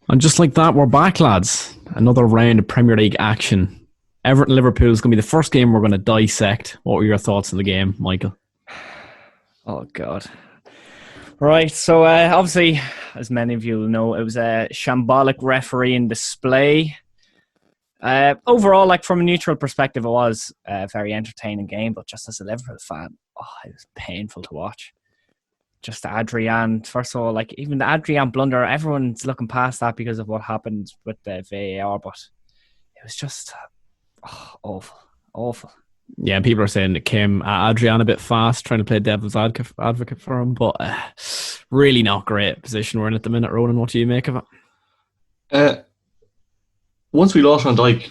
And just like that, we're back, lads. Another round of Premier League action. Everton Liverpool is going to be the first game we're going to dissect. What were your thoughts on the game, Michael? Oh, God. Right, so obviously, as many of you will know, it was a shambolic refereeing display. Overall, like from a neutral perspective, it was a very entertaining game, but just as a Liverpool fan, it was painful to watch. Just Adrian, first of all, like even the Adrian blunder, everyone's looking past that because of what happened with the VAR, but it was just awful. Yeah, people are saying it came at Adrian a bit fast, trying to play devil's advocate for him, but really not great position we're in at the minute. Ronan, what do you make of it? Once we lost Van Dijk,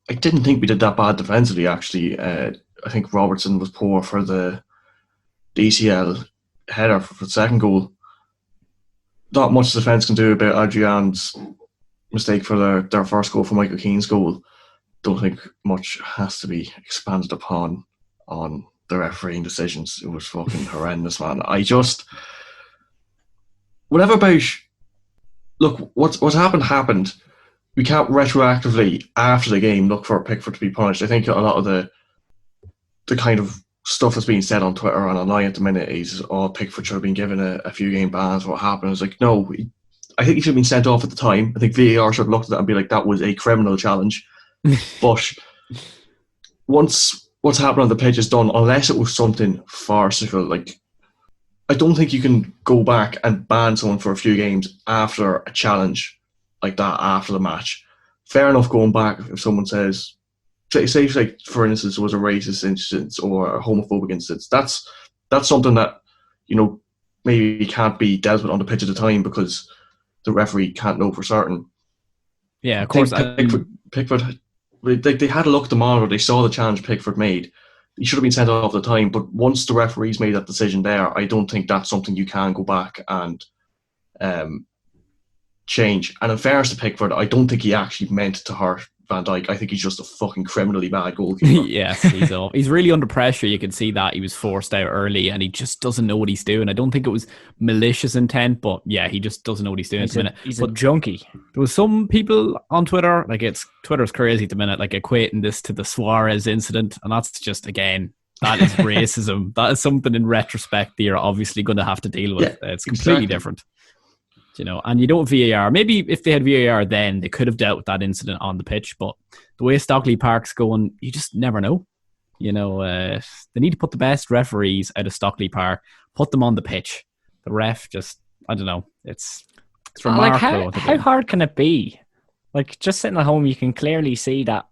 I didn't think we did that bad defensively, actually. I think Robertson was poor for the DCL header for the second goal. Not much defence can do about Adrian's mistake for their first goal, for Michael Keane's goal. Don't think much has to be expanded upon on the refereeing decisions. It was fucking horrendous, man. Whatever about... Look, what's happened. We can't retroactively, after the game, look for Pickford to be punished. I think a lot of the kind of stuff that's being said on Twitter and online at the minute is, Pickford should have been given a few game bans for what happened. It's like, no, I think he should have been sent off at the time. I think VAR should have looked at that and be like, that was a criminal challenge. But once what's happened on the pitch is done, unless it was something farcical, like, I don't think you can go back and ban someone for a few games after a challenge like that after the match. Fair enough going back if someone says, say like, for instance, it was a racist incident or a homophobic incident. That's something that, maybe can't be dealt with on the pitch at the time because the referee can't know for certain. Yeah, of course. Pickford, they had a look at the monitor, they saw the challenge Pickford made. He should have been sent off at the time, but once the referees made that decision there, I don't think that's something you can go back and change. And in fairness to Pickford, I don't think he actually meant to hurt Van Dijk. I think he's just a fucking criminally bad goalkeeper. Yes, he's really under pressure. You can see that he was forced out early and he just doesn't know what he's doing. I don't think it was malicious intent, but yeah, he just doesn't know what he's doing at the minute. He's a junkie. There was some people on Twitter, Twitter's crazy at the minute, like equating this to the Suarez incident, and that's just, again, that is racism. That is something in retrospect that you're obviously going to have to deal with. Yeah, it's completely different. And you don't VAR. Maybe if they had VAR then, they could have dealt with that incident on the pitch. But the way Stockley Park's going, you just never know. They need to put the best referees out of Stockley Park, put them on the pitch. The ref just, I don't know. It's remarkable. How hard can it be? Like, just sitting at home, you can clearly see that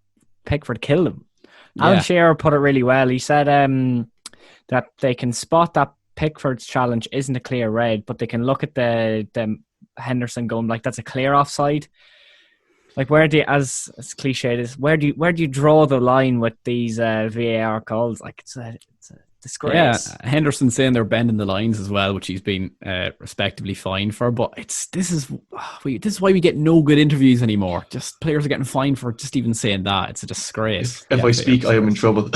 Pickford killed him. Yeah. Alan Shearer put it really well. He said that they can spot that Pickford's challenge isn't a clear red, but they can look at the Henderson going, like, that's a clear offside. Like, where do you, as cliche it is, where do you draw the line with these VAR calls? Like, it's a disgrace. Yeah, Henderson saying they're bending the lines as well, which he's been respectively fined for. But this is why we get no good interviews anymore. Just players are getting fined for just even saying that. It's a disgrace. If I speak, I am in trouble.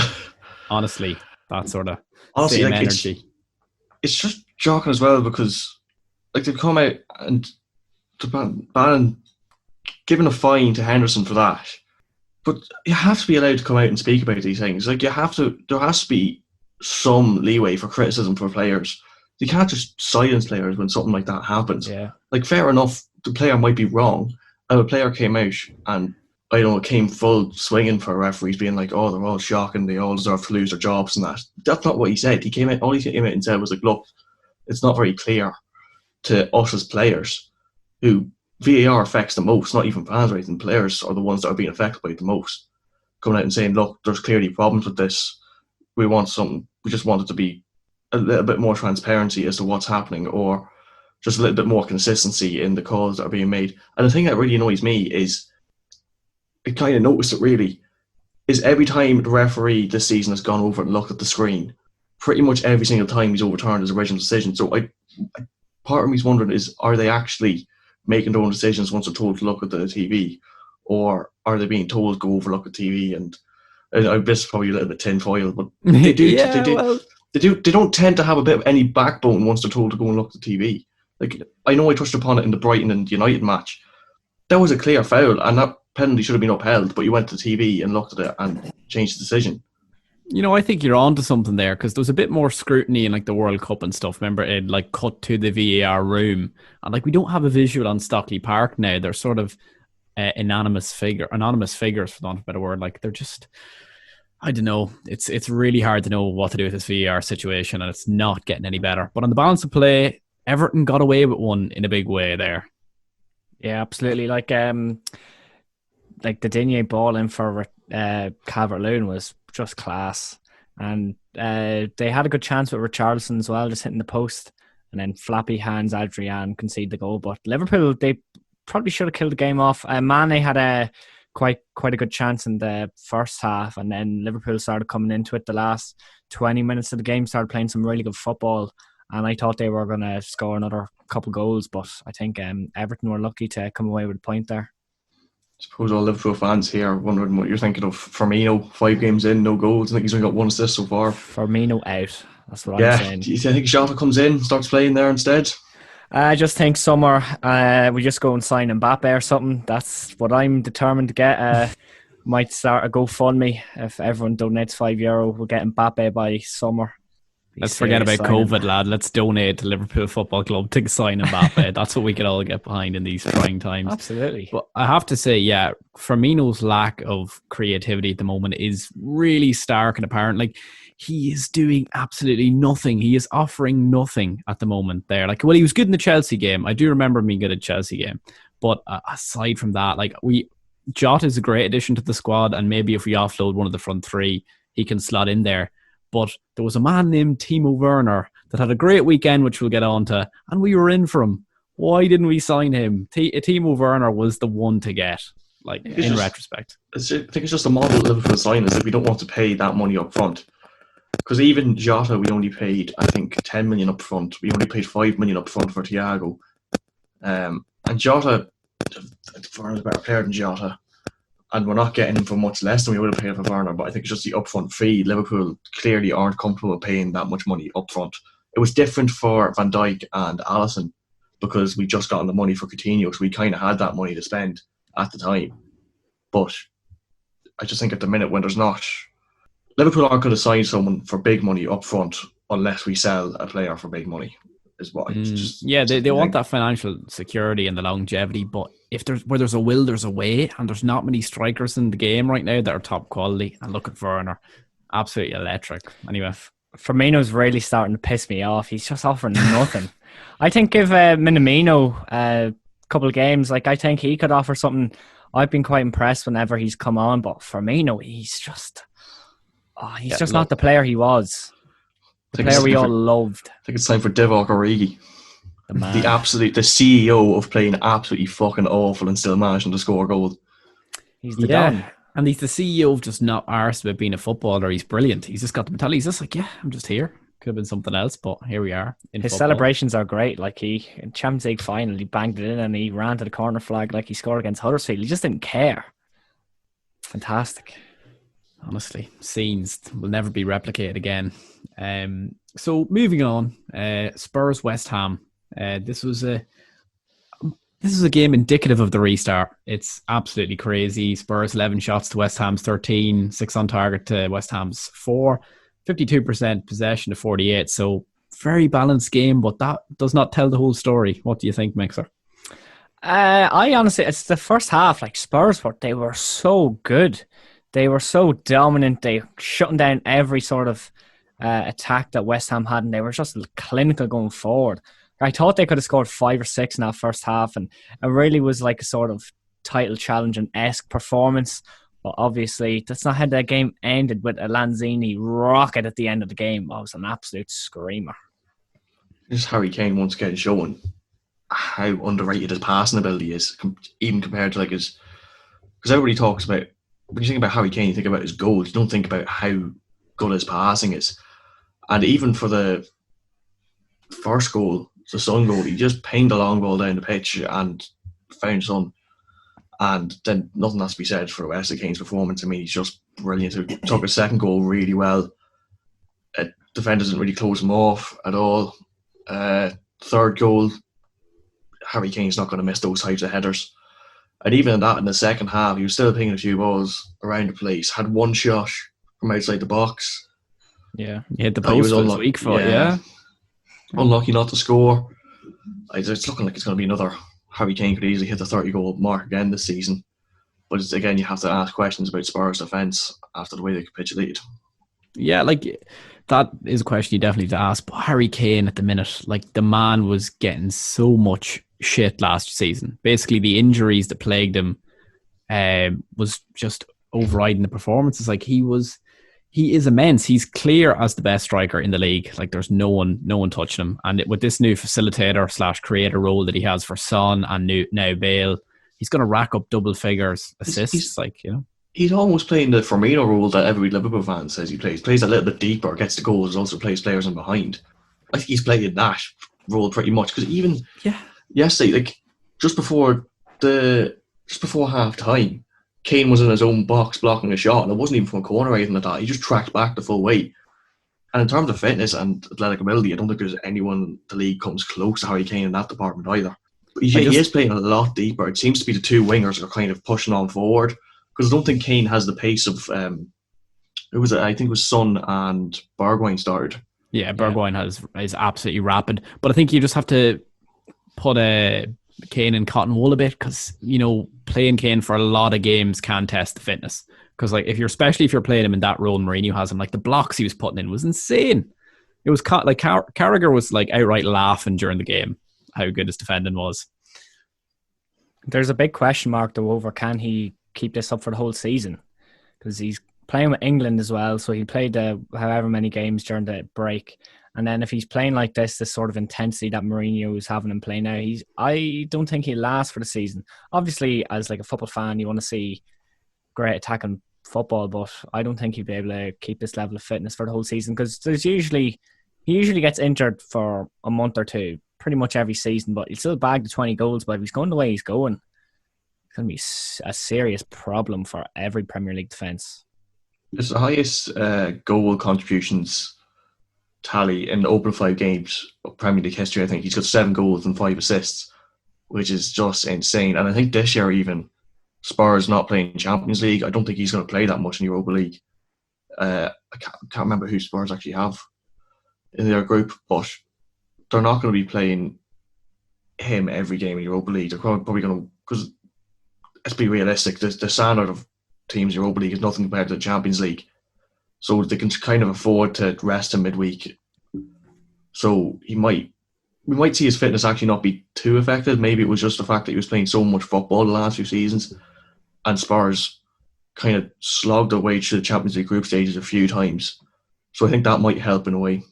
Honestly, that sort of same like, energy. It's just shocking as well because, like, they've come out and ban giving a fine to Henderson for that. But you have to be allowed to come out and speak about these things. Like, there has to be some leeway for criticism for players. You can't just silence players when something like that happens. Yeah. Like, fair enough, the player might be wrong, and a player came out and, I don't know, came full swinging for referees, being like, oh, they're all shocking, they all deserve to lose their jobs and that. That's not what he said. All he came out and said was like, look, it's not very clear to us as players who VAR affects the most, not even fans or anything. Players are the ones that are being affected by it the most. Coming out and saying, look, there's clearly problems with this. We just want it to be a little bit more transparency as to what's happening, or just a little bit more consistency in the calls that are being made. And the thing that really annoys me is, I kind of noticed it really, is every time the referee this season has gone over and looked at the screen, pretty much every single time he's overturned his original decision. So part of me's wondering is, are they actually making their own decisions once they're told to look at the TV, or are they being told to go overlook the TV? And this is probably a little bit tinfoil, but they do. They don't tend to have a bit of any backbone once they're told to go and look at the TV. Like, I know I touched upon it in the Brighton and United match, that was a clear foul, and that penalty should have been upheld. But you went to TV and looked at it and changed the decision. I think you're onto something there, because there was a bit more scrutiny in like the World Cup and stuff. Remember, it like cut to the VAR room, and like we don't have a visual on Stockley Park now. They're sort of anonymous figures, for want of a better word. Like they're just, I don't know. It's really hard to know what to do with this VAR situation, and it's not getting any better. But on the balance of play, Everton got away with one in a big way there. Yeah, absolutely. Like the Digne ball in for Calvert-Lewin was just class, and they had a good chance with Richarlison as well, just hitting the post, and then flappy hands Adrian conceded the goal. But Liverpool, they probably should have killed the game off. Mane had a quite a good chance in the first half, and then Liverpool started coming into it. The last 20 minutes of the game started playing some really good football, and I thought they were going to score another couple goals, but I think Everton were lucky to come away with a point there. I suppose all Liverpool fans here are wondering what you're thinking of Firmino. 5 games in, no goals. I think he's only got 1 assist so far. Firmino out. That's what I'm saying. Do you think Jota comes in, starts playing there instead? I just think summer we just go and sign Mbappe or something. That's what I'm determined to get. Might start a GoFundMe. If everyone donates €5, we'll get Mbappe by summer. Let's forget about COVID, lad. Let's donate to Liverpool Football Club to sign Mbappe. That's what we could all get behind in these trying times. Absolutely. But I have to say, yeah, Firmino's lack of creativity at the moment is really stark and apparent. Like, he is doing absolutely nothing. He is offering nothing at the moment there. Like, well, he was good in the Chelsea game. I do remember him being good at Chelsea game. But aside from that, like, Jota is a great addition to the squad, and maybe if we offload one of the front three, he can slot in there. But there was a man named Timo Werner that had a great weekend, which we'll get on to, and we were in for him. Why didn't we sign him? Timo Werner was the one to get, retrospect. I think it's just a model of Liverpool sign is that we don't want to pay that money up front. Because even Jota, we only paid, I think, 10 million up front. We only paid 5 million up front for Thiago. And Jota, Werner's a better player than Jota. And we're not getting him for much less than we would have paid for Werner, but I think it's just the upfront fee. Liverpool clearly aren't comfortable paying that much money upfront. It was different for Van Dijk and Alisson because we just gotten the money for Coutinho, so we kind of had that money to spend at the time. But I just think at the minute when there's not... Liverpool aren't going to sign someone for big money upfront unless we sell a player for big money. Is what they want that financial security and the longevity, but where there's a will, there's a way, and there's not many strikers in the game right now that are top quality. And look at Werner, absolutely electric. Anyway, Firmino's really starting to piss me off. He's just offering nothing. I think give Minamino a couple of games. Like, I think he could offer something. I've been quite impressed whenever he's come on, but Firmino, he's just not the player he was. The player we all loved. I think it's time for Divock Origi. The CEO of playing absolutely fucking awful and still managing to score a goal. He's the Don. And he's the CEO of just not arsed about being a footballer. He's brilliant. He's just got the mentality. He's just like, yeah, I'm just here. Could have been something else, but here we are. His celebrations are great. Like, in Champions League final, he banged it in and he ran to the corner flag like he scored against Huddersfield. He just didn't care. Fantastic. Honestly, scenes will never be replicated again. So moving on, Spurs West Ham. This was a game indicative of the restart. It's absolutely crazy. Spurs 11 shots to West Ham's 13, 6 on target to West Ham's 4, 52% possession to 48. So very balanced game, but that does not tell the whole story. What do you think, Mixer? I honestly, it's the first half. Like, Spurs, they were so good. They were so dominant. They shutting down every sort of attack that West Ham had, and they were just clinical going forward. I thought they could have scored 5 or 6 in that first half, and it really was like a sort of title challenging-esque performance. But obviously, that's not how the game ended with a Lanzini rocket at the end of the game. Oh, it was an absolute screamer. Just Harry Kane once again showing how underrated his passing ability is, even compared to like his... Because everybody talks about... When you think about Harry Kane, you think about his goals. You don't think about how good his passing is. And even for the first goal, the Son goal, he just pinged a long ball down the pitch and found Son. And then nothing has to be said for Wesley Kane's performance. I mean, he's just brilliant. He took his second goal really well. Defenders didn't really close him off at all. Third goal, Harry Kane's not going to miss those types of headers. And even in that, in the second half, he was still pinging a few balls around the place. Had one shot from outside the box. Yeah. He hit the He was post for his unlucky. weak foot, yeah. Unlucky not to score. It's looking like it's going to be another. Harry Kane could easily hit the 30-goal mark again this season. But again, you have to ask questions about Spurs' defence after the way they capitulated. Yeah, like that is a question you definitely have to ask. But Harry Kane at the minute, like the man was getting so much shit last season. Basically, the injuries that plagued him was just overriding the performances. Like he is immense. He's clear as the best striker in the league. Like there's no one touching him. And with this new facilitator / creator role that he has for Son and now Bale, he's going to rack up double figures assists. He's almost playing the Firmino role that every Liverpool fan says he plays. Plays a little bit deeper, gets the goals, also plays players in behind. I think he's playing that role pretty much because even yesterday, like just before half time, Kane was in his own box blocking a shot, and it wasn't even from a corner or anything like that. He just tracked back the full way. And in terms of fitness and athletic ability, I don't think there's anyone in the league comes close to Harry Kane in that department either. But he is playing a lot deeper. It seems to be the two wingers that are kind of pushing on forward. Because I don't think Kane has the pace of I think it was Son and Bergwijn started. Yeah, Bergwijn is absolutely rapid. But I think you just have to put Kane in cotton wool a bit because, playing Kane for a lot of games can test the fitness. Because especially if you're playing him in that role Mourinho has him, like the blocks he was putting in was insane. It was like Carragher was like outright laughing during the game how good his defending was. There's a big question mark though over can he keep this up for the whole season, because he's playing with England as well, so he played however many games during the break, and then if he's playing like this sort of intensity that Mourinho is having him play now, I don't think he'll last for the season. Obviously, as like a football fan, you want to see great attacking football, but I don't think he'll be able to keep this level of fitness for the whole season, because he usually gets injured for a month or two pretty much every season, but he'll still bag the 20 goals. But if he's going the way he's going, going to be a serious problem for every Premier League defence. It's the highest goal contributions tally in the opening 5 games of Premier League history. I think he's got 7 goals and 5 assists, which is just insane. And I think this year even Spurs not playing Champions League, I don't think he's going to play that much in Europa League. I can't remember who Spurs actually have in their group, but they're not going to be playing him every game in Europa League. They're probably going to, because let's be realistic, the standard of teams in Europa League is nothing compared to the Champions League. So they can kind of afford to rest him midweek. So we might see his fitness actually not be too affected. Maybe it was just the fact that he was playing so much football the last few seasons, and Spurs kind of slogged their way through the Champions League group stages a few times. So I think that might help in a way.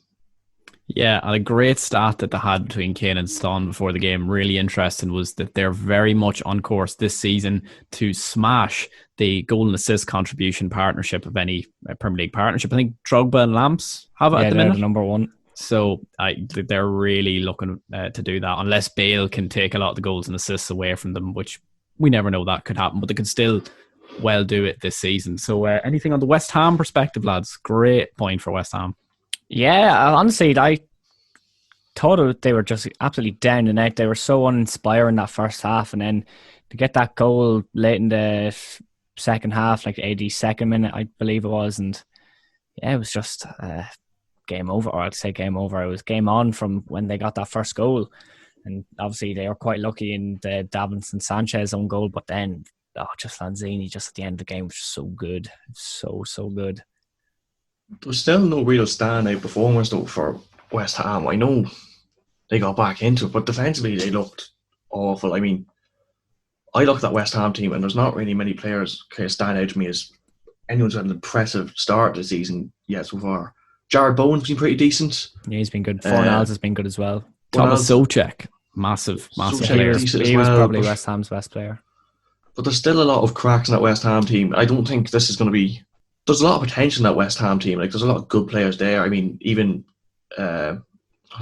Yeah, and a great stat that they had between Kane and Son before the game, really interesting, was that they're very much on course this season to smash the goal and assist contribution partnership of any Premier League partnership. I think Drogba and Lamps have it at the minute. The number one. So they're really looking to do that, unless Bale can take a lot of the goals and assists away from them, which we never know that could happen, but they could still well do it this season. So anything on the West Ham perspective, lads? Great point for West Ham. Yeah, honestly, I thought they were just absolutely down and out. They were so uninspiring that first half, and then to get that goal late in the second half, like the 82nd minute, I believe it was, and yeah, it was just game over, or I'd say game over. It was game on from when they got that first goal, and obviously they were quite lucky in the Davinson Sanchez own goal, but then just Lanzini just at the end of the game was just so good, so good. There's still no real standout performers though for West Ham. I know they got back into it, but defensively they looked awful. I mean, I look at that West Ham team and there's not really many players kind of stand out to me as anyone's had an impressive start this season yet so far. Jared Bowen's been pretty decent. Yeah, he's been good. Fornals has been good as well. Thomas Souček, massive player. He was probably West Ham's best player. But there's still a lot of cracks in that West Ham team. I don't think this is going to be... There's a lot of potential in that West Ham team. Like, there's a lot of good players there. I mean, even...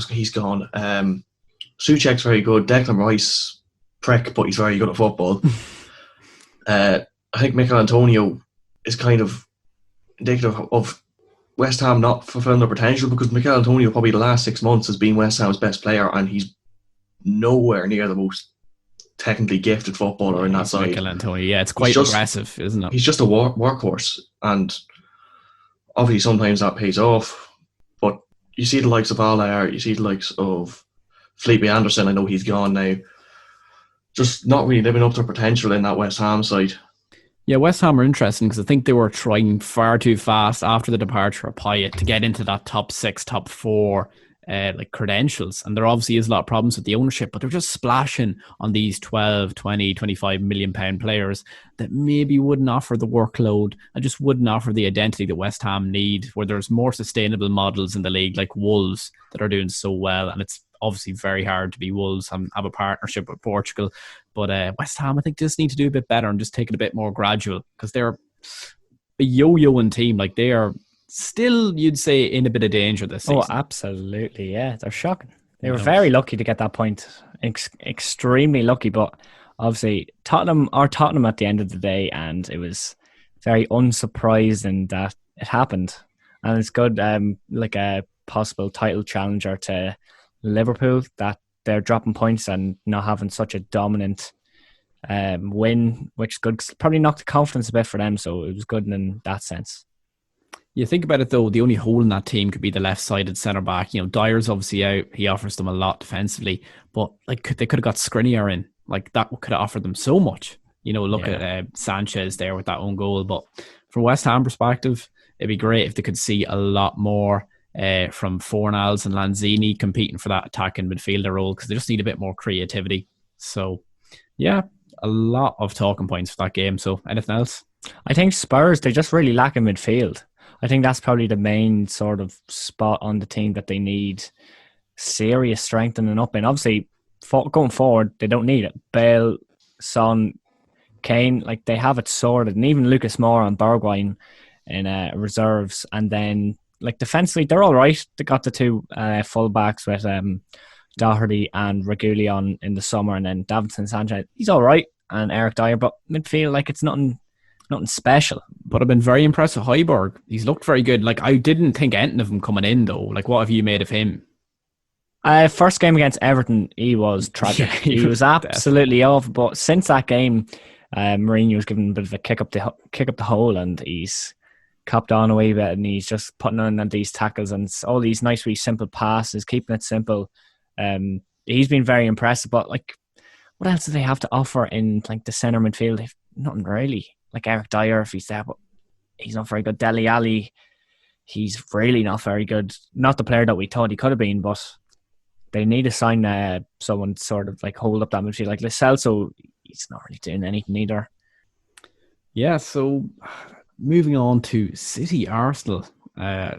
he's gone. Souček's very good. Declan Rice, prick, but he's very good at football. I think Mikel Antonio is kind of indicative of West Ham not fulfilling their potential, because Mikel Antonio probably the last 6 months has been West Ham's best player, and he's nowhere near the most technically gifted footballer in that side. Mikel Antonio, yeah, it's quite aggressive, isn't it? He's just a workhorse, and obviously sometimes that pays off. But you see the likes of Allaire, you see the likes of Felipe Anderson. I know he's gone now. Just not really living up to potential in that West Ham side. Yeah, West Ham are interesting because I think they were trying far too fast after the departure of Payet to get into that top 6, top 4 like credentials. And there obviously is a lot of problems with the ownership, but they're just splashing on these 12, 20, 25 million pound players that maybe wouldn't offer the workload and just wouldn't offer the identity that West Ham need, where there's more sustainable models in the league like Wolves that are doing so well. And it's obviously very hard to be Wolves and have a partnership with Portugal. But West Ham, I think, just need to do a bit better and just take it a bit more gradual, because they're a yo-yoing team. Like, they are still, you'd say, in a bit of danger this season. Oh, absolutely, yeah. They're shocking. They were very lucky to get that point. Extremely lucky, but obviously Tottenham at the end of the day, and it was very unsurprising that it happened. And it's good, like a possible title challenger to Liverpool, that they're dropping points and not having such a dominant win, which is good. Probably knocked the confidence a bit for them, so it was good in that sense. You think about it though, the only hole in that team could be the left-sided centre-back. You know, Dyer's obviously out. He offers them a lot defensively, but like they could have got Skriniar in. Like, that could have offered them so much. You know, look at Sanchez there with that own goal. But from West Ham perspective, it'd be great if they could see a lot more from Fornals and Lanzini competing for that attacking midfielder role, because they just need a bit more creativity. So, yeah, a lot of talking points for that game. So, anything else? I think Spurs, they just really lack in midfield. I think that's probably the main sort of spot on the team that they need serious strengthening up in. Obviously, going forward, they don't need it. Bale, Son, Kane, like, they have it sorted. And even Lucas Moura and Bergwijn in reserves. And then, like, defensively, they're all right. They got the two full-backs with Doherty and Reguilon in the summer, and then Davinson Sanchez. He's all right. And Eric Dyer. But midfield, like, it's nothing special. But I've been very impressed with Højbjerg. He's looked very good. Like, I didn't think anything of him coming in, though. Like, what have you made of him? First game against Everton, he was tragic. He was absolutely off. But since that game, Mourinho was given a bit of a kick up the hole, and he's copped on a wee bit, and he's just putting on these tackles and all these nice wee simple passes, keeping it simple. He's been very impressive. But, like, what else do they have to offer in, like, the centre midfield? They've nothing really. Like Eric Dyer, if he's there, but he's not very good. Dele Alli, he's really not very good. Not the player that we thought he could have been, but they need to sign someone to sort of like hold up that midfield. Like Lo Celso, he's not really doing anything either. Yeah, so moving on to City Arsenal.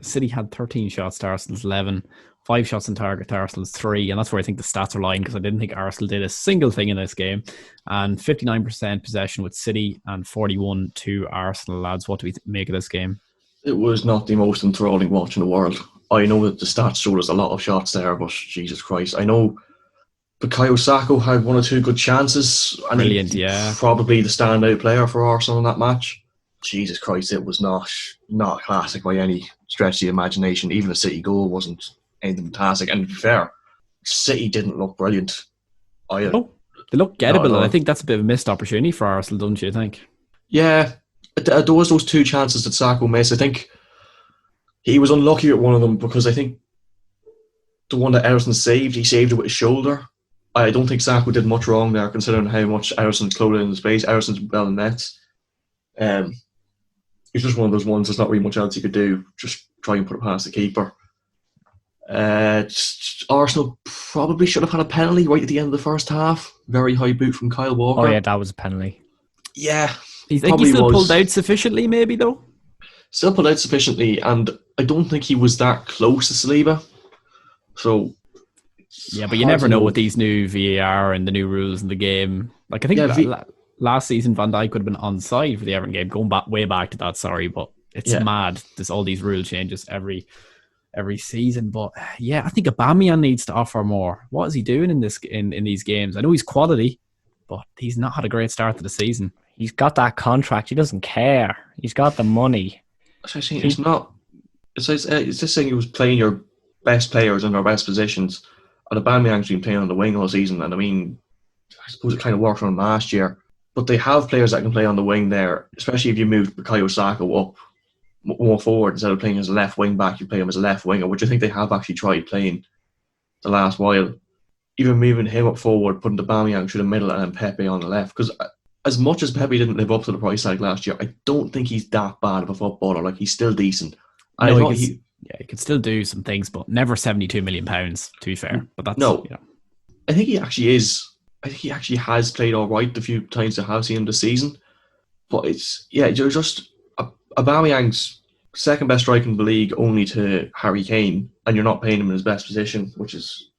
City had 13 shots to Arsenal's 11. 5 shots on target to Arsenal's 3, and that's where I think the stats are lying, because I didn't think Arsenal did a single thing in this game. And 59% possession with City and 41 to Arsenal. Lads, what do we make of this game? It was not the most enthralling watch in the world. I know that the stats showed us a lot of shots there, but Jesus Christ, I know Bukayo Saka had 1 or 2 good chances. And brilliant, yeah. Probably the standout player for Arsenal in that match. Jesus Christ, it was not a classic by any stretch of the imagination. Even a City goal wasn't anything fantastic. And to be fair, City didn't look brilliant either. Oh, they look gettable, and I think that's a bit of a missed opportunity for Arsenal, don't you think? Yeah, there was those 2 chances that Saka missed. I think he was unlucky at one of them, because I think the one that Ederson saved, he saved it with his shoulder. I don't think Saka did much wrong there, considering how much Ederson's closed in the space. Ederson's well in nets. It's just one of those ones, there's not really much else he could do. Just try and put it past the keeper. Arsenal probably should have had a penalty right at the end of the first half. Very high boot from Kyle Walker. Oh yeah, that was a penalty. Yeah. You think he still pulled out sufficiently, maybe, though? Still pulled out sufficiently, and I don't think he was that close to Saliba. So... Yeah, but you never know with these new VAR and the new rules in the game. Like, I think last season Van Dijk would have been onside for the Everton game, going way back to that, but it's mad. There's all these rule changes every season. But yeah, I think Aubameyang needs to offer more. What is he doing in these games? I know he's quality, but he's not had a great start to the season. He's got that contract. He doesn't care. He's got the money. It's not. It's just saying he was playing your best players in their best positions, and Aubameyang's been playing on the wing all season. And I mean, I suppose it kind of worked on them last year. But they have players that can play on the wing there, especially if you move Bukayo Saka up more forward instead of playing as a left wing back. You play him as a left winger, which I think they have actually tried playing the last while. Even moving him up forward, putting the Aubameyang through the middle and then Pepe on the left. Because as much as Pepe didn't live up to the price tag last year, I don't think he's that bad of a footballer. Like, he's still decent. No, he could still do some things, but never £72 million, to be fair. But that's no. I think he actually is. I think he actually has played all right the few times I have seen him this season. But you're just Aubameyang's second best striker in the league, only to Harry Kane, and you're not paying him in his best position, which is,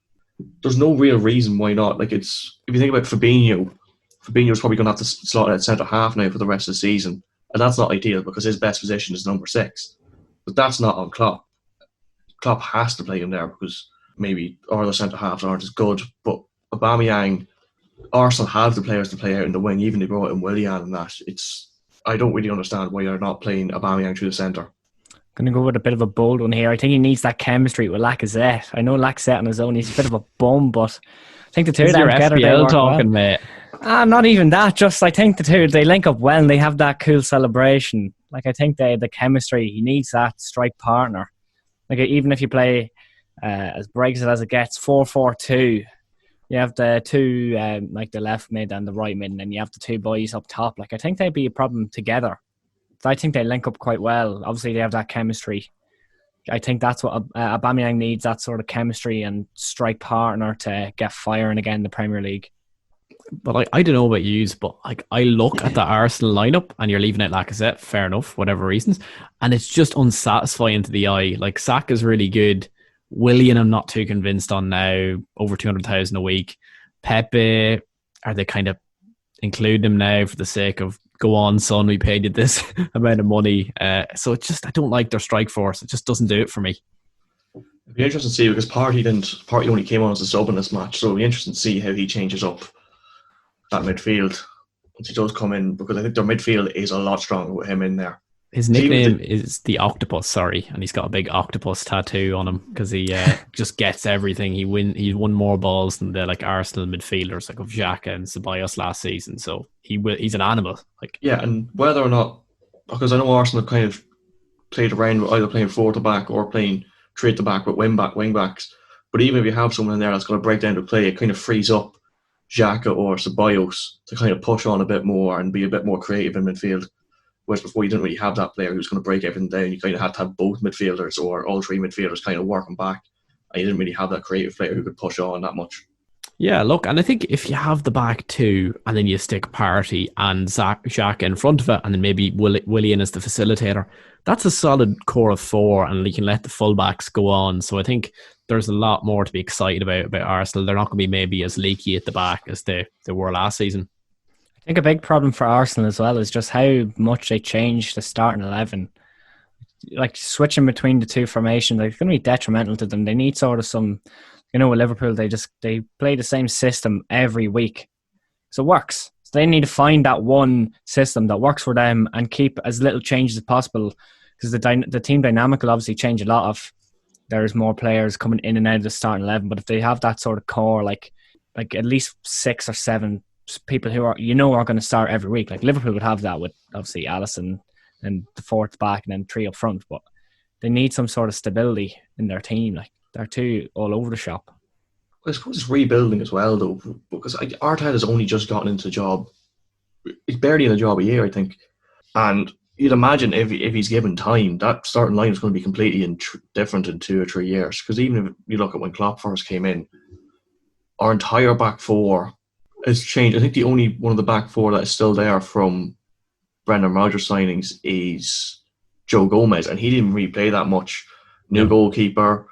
there's no real reason why not. Like, it's, if you think about Fabinho's probably going to have to slot at centre half now for the rest of the season, and that's not ideal because his best position is number 6. But that's not on Klopp. Klopp has to play him there because maybe other centre halves aren't as good. But Aubameyang, Arsenal have the players to play out in the wing, even they brought in Willian and that. I don't really understand why they're not playing Aubameyang through the centre. Going to go with a bit of a bold one here. I think he needs that chemistry with Lacazette. I know Lacazette on his own, he's a bit of a bum, but I think the two of them together, they work talking, well. mate. Not even that. Just I think the two, they link up well and they have that cool celebration. Like, I think the chemistry, he needs that strike partner. Like, even if you play as Brexit as it gets, 4-4-2. You have the two, like the left mid and the right mid, and then you have the two boys up top. Like, I think they'd be a problem together. I think they link up quite well. Obviously, they have that chemistry. I think that's what Aubameyang needs, that sort of chemistry and strike partner to get firing again in the Premier League. But like, I don't know about yous, but like, I look at the Arsenal lineup and you're leaving out Lacazette, fair enough, whatever reasons, and it's just unsatisfying to the eye. Like, Saka's really good. Willian, I'm not too convinced on now. Over 200,000 a week. Pepe, are they kind of include him now for the sake of, go on, son, we paid you this amount of money? So it's just, I don't like their strike force. It just doesn't do it for me. It'd be interesting to see, because Partey only came on as a sub in this match, so it'll be interesting to see how he changes up that midfield once he does come in, because I think their midfield is a lot stronger with him in there. His nickname is the Octopus, and he's got a big octopus tattoo on him because he just gets everything. He's won more balls than the like Arsenal midfielders like of Xhaka and Ceballos last season. So he's an animal. Like, yeah, and whether or not, because I know Arsenal have kind of played around with either playing 4 at the back or playing 3 at the back with wing backs. But even if you have someone in there that's going to break down the play, it kind of frees up Xhaka or Ceballos to kind of push on a bit more and be a bit more creative in midfield. Whereas before you didn't really have that player who was going to break everything down. You kind of had to have both midfielders or all 3 midfielders kind of working back. And you didn't really have that creative player who could push on that much. Yeah, look, and I think if you have the back 2 and then you stick Partey and Xhaka in front of it and then maybe Willian as the facilitator, that's a solid core of 4 and you can let the fullbacks go on. So I think there's a lot more to be excited about Arsenal. They're not going to be maybe as leaky at the back as they were last season. I think a big problem for Arsenal as well is just how much they changed the starting 11. Like, switching between the two formations, it's going to be detrimental to them. They need sort of some, with Liverpool, they play the same system every week. So it works. So they need to find that one system that works for them and keep as little changes as possible, because the team dynamic will obviously change a lot of. There's more players coming in and out of the starting 11, but if they have that sort of core, like at least 6 or 7 people who are going to start every week. Like, Liverpool would have that with obviously Alisson and the 4th back and then 3 up front, but they need some sort of stability in their team. Like, they're too all over the shop. I suppose it's rebuilding as well, though, because Arteta has only just gotten into the job. He's barely in the job a year, I think, and you'd imagine if he's given time, that starting line is going to be completely different in 2 or 3 years. Because even if you look at when Klopp first came in, our entire back 4 has changed. I think the only one of the back 4 that is still there from Brendan Rodgers signings is Joe Gomez, and he didn't really play that much. New goalkeeper.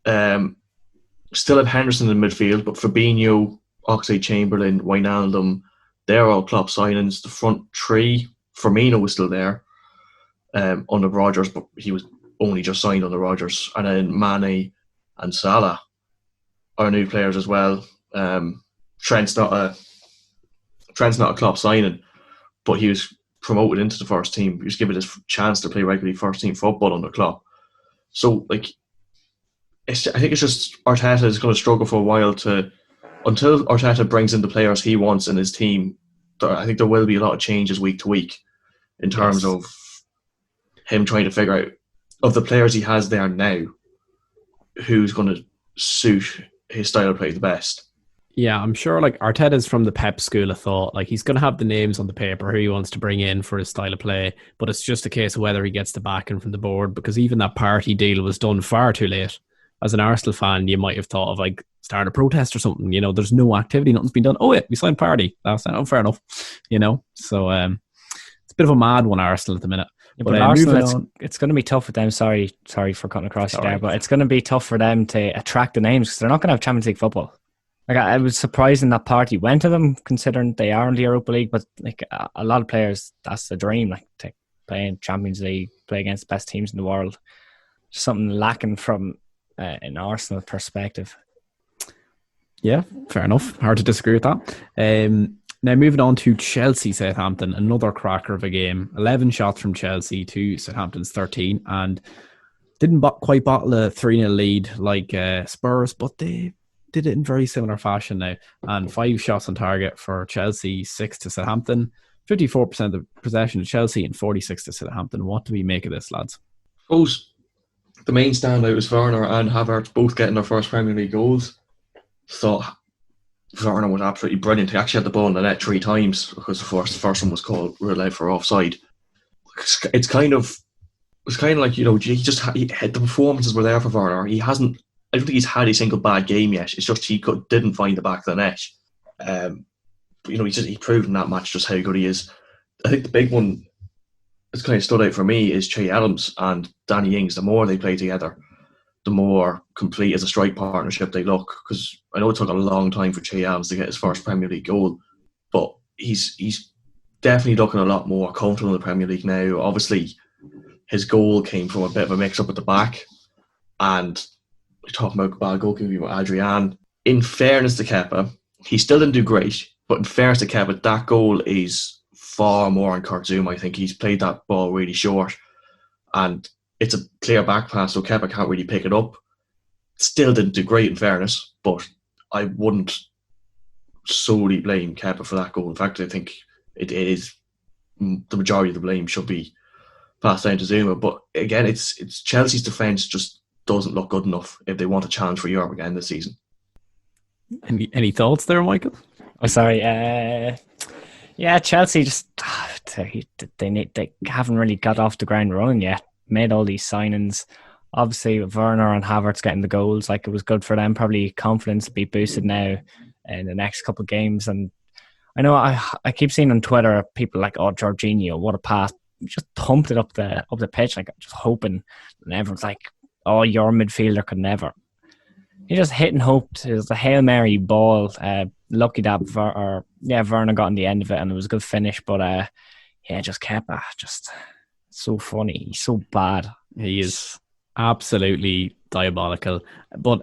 Still have Henderson in midfield, but Fabinho, Oxlade-Chamberlain, Wijnaldum, they're all Klopp signings. The front 3, Firmino was still there under Rodgers, but he was only just signed under Rodgers. And then Mane and Salah are new players as well. Trent's not a Klopp signing, but he was promoted into the first team. He was given his chance to play regularly first team football under Klopp. So, like, I think it's just Arteta is going to struggle for a while to until Arteta brings in the players he wants in his team, I think there will be a lot of changes week to week in terms of him trying to figure out, of the players he has there now, who's going to suit his style of play the best. Yeah, I'm sure like Arteta's from the Pep school of thought. Like he's going to have the names on the paper who he wants to bring in for his style of play, but it's just a case of whether he gets the backing from the board, because even that party deal was done far too late. As an Arsenal fan, you might have thought of like start a protest or something. You know, there's no activity, nothing's been done. Oh yeah, we signed party last night. Oh, fair enough. You know, so it's a bit of a mad one, Arsenal at the minute. Yeah, but Arsenal, it's going to be tough for them. Sorry for cutting across you there, but it's going to be tough for them to attract the names because they're not going to have Champions League football. Like I was surprised that party went to them, considering they are in the Europa League. But like a lot of players, that's the dream. Like to play in Champions League, play against the best teams in the world. Just something lacking from an Arsenal perspective. Yeah, fair enough. Hard to disagree with that. Now moving on to Chelsea-Southampton, another cracker of a game. 11 shots from Chelsea to Southampton's 13, and didn't quite bottle a 3-0 lead like Spurs, but they did it in very similar fashion now. And 5 shots on target for Chelsea, 6 to Southampton. 54% of possession to Chelsea and 46 to Southampton. What do we make of this, lads? I suppose the main standout was Werner and Havertz both getting their first Premier League goals. Thought Werner was absolutely brilliant. He actually had the ball in the net 3 times because the first one was called ruled out for offside. It's kind of like, you know, the performances were there for Werner. I don't think he's had a single bad game yet. It's just he didn't find the back of the net. You know, he proved in that match just how good he is. I think the big one that's kind of stood out for me is Che Adams and Danny Ings. The more they play together, the more complete as a strike partnership they look. Because I know it took a long time for Che Adams to get his first Premier League goal, but he's definitely looking a lot more comfortable in the Premier League now. Obviously, his goal came from a bit of a mix-up at the back, and we're talking about bad goalkeeping with Adrian. In fairness to Kepa, he still didn't do great, but in fairness to Kepa, that goal is far more on Kurt Zouma. I think he's played that ball really short, and it's a clear back pass, so Kepa can't really pick it up. Still didn't do great, in fairness, but I wouldn't solely blame Kepa for that goal. In fact, I think it is the majority of the blame should be passed down to Zouma. But again, it's Chelsea's defence just doesn't look good enough if they want to challenge for Europe again this season. Any thoughts there, Michael? Oh, sorry. Yeah, Chelsea just they haven't really got off the ground running yet. Made all these signings. Obviously, Werner and Havertz getting the goals, like it was good for them. Probably confidence be boosted now in the next couple of games. And I know I keep seeing on Twitter people like, "Oh, Jorginho, what a pass!" Just thumped it up the pitch, like just hoping. And everyone's like, "Oh, your midfielder could never." He just hit and hoped. It was a Hail Mary ball. Lucky that Werner got in the end of it, and it was a good finish. But just Kepa, just so funny. He's so bad. He is absolutely diabolical. But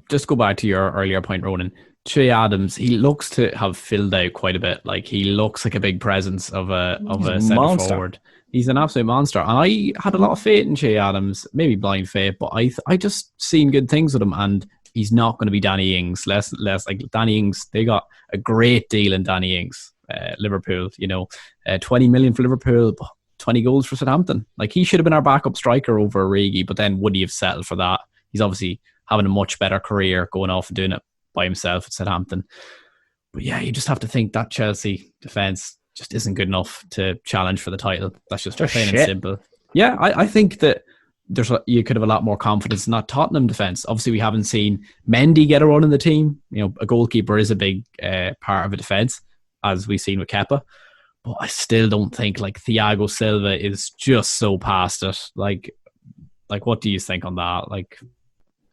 just go back to your earlier point, Ronan. Che Adams, he looks to have filled out quite a bit. Like he looks like a big presence of a centre forward. He's an absolute monster. And I had a lot of faith in Che Adams, maybe blind faith, but I just seen good things with him, and he's not going to be Danny Ings. Less like Danny Ings, they got a great deal in Danny Ings. Liverpool, 20 million for Liverpool, 20 goals for Southampton. Like he should have been our backup striker over Origi, but then would he have settled for that? He's obviously having a much better career going off and doing it by himself at Southampton. But yeah, you just have to think that Chelsea defence just isn't good enough to challenge for the title. That's just plain and simple. Yeah, I think that you could have a lot more confidence in that Tottenham defence. Obviously, we haven't seen Mendy get a run in the team. A goalkeeper is a big part of a defence, as we've seen with Kepa. But I still don't think like Thiago Silva is just so past it. Like what do you think on that? Like,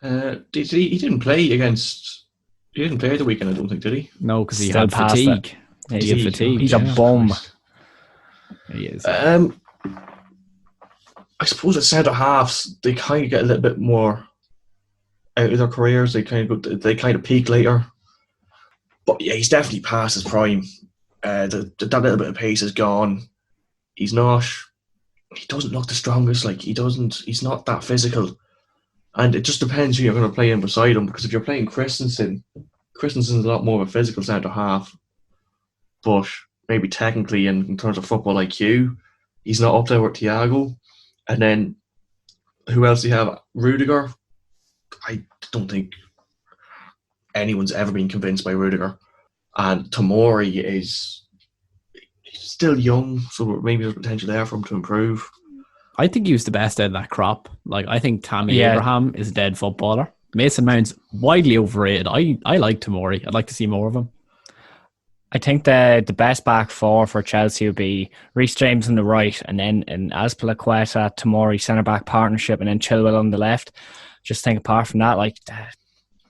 he didn't play against. He didn't play the weekend, I don't think, did he? No, because he had fatigue. He had fatigue. He's a bum. He is. I suppose at centre halves they kind of get a little bit more out of their careers. They kind of peak later. But yeah, he's definitely past his prime. That little bit of pace is gone. He doesn't look the strongest. Like he's not that physical. And it just depends who you're going to play in beside him. Because if you're playing Christensen Christensen's a lot more of a physical centre half, but maybe technically in terms of football IQ, he's not up there with Thiago. And then who else do you have? Rudiger. I don't think anyone's ever been convinced by Rudiger. And Tomori is still young, so maybe there's potential there for him to improve. I think he was the best out of that crop. Like, I think Tammy Yeah. Abraham is a dead footballer. Mason Mount's widely overrated. I like Tomori. I'd like to see more of him. I think the best back four for Chelsea would be Reece James on the right, and then an Azpilicueta, Tomori centre back partnership, and then Chilwell on the left. Just think apart from that, like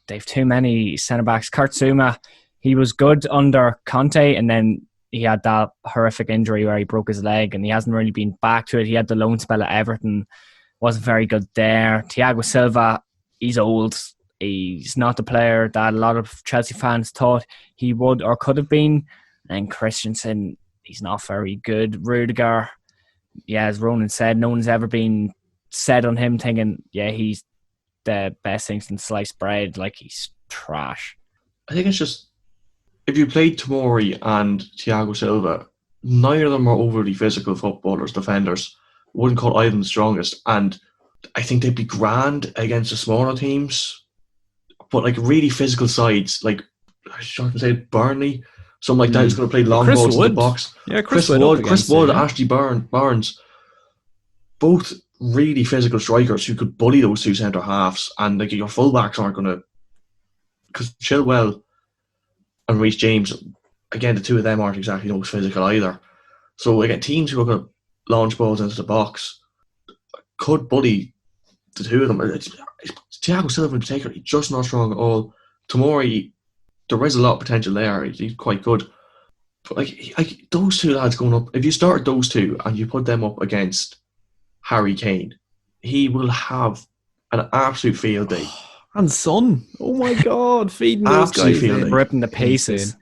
they've too many centre backs. Kurt Zouma, he was good under Conte, and then he had that horrific injury where he broke his leg, and he hasn't really been back to it. He had the loan spell at Everton, wasn't very good there. Thiago Silva, he's old. He's not the player that a lot of Chelsea fans thought he would or could have been. And Christensen, he's not very good. Rudiger, yeah, as Ronan said, no one's ever been said on him thinking, yeah, he's the best thing since sliced bread. Like, he's trash. I think it's just, if you played Tomori and Thiago Silva, neither of them are overly physical footballers, defenders. Wouldn't call either the strongest. And I think they'd be grand against the smaller teams. But like really physical sides, like I should say Burnley, something like that, who's going to play long balls in the box. Yeah, Chris Wood, Ashley Barnes, both really physical strikers who could bully those two centre halves, and like your fullbacks aren't going to, because Chilwell and Reece James, again, the two of them aren't exactly the most physical either. So again, teams who are going to launch balls into the box could bully the two of them. Thiago Silva in particular, he's just not strong at all. Tomori, there is a lot of potential there. He's quite good. But like those two lads going up, if you started those two and you put them up against Harry Kane, he will have an absolute field day. And Son, oh my God, feeding those guys, ripping the paces.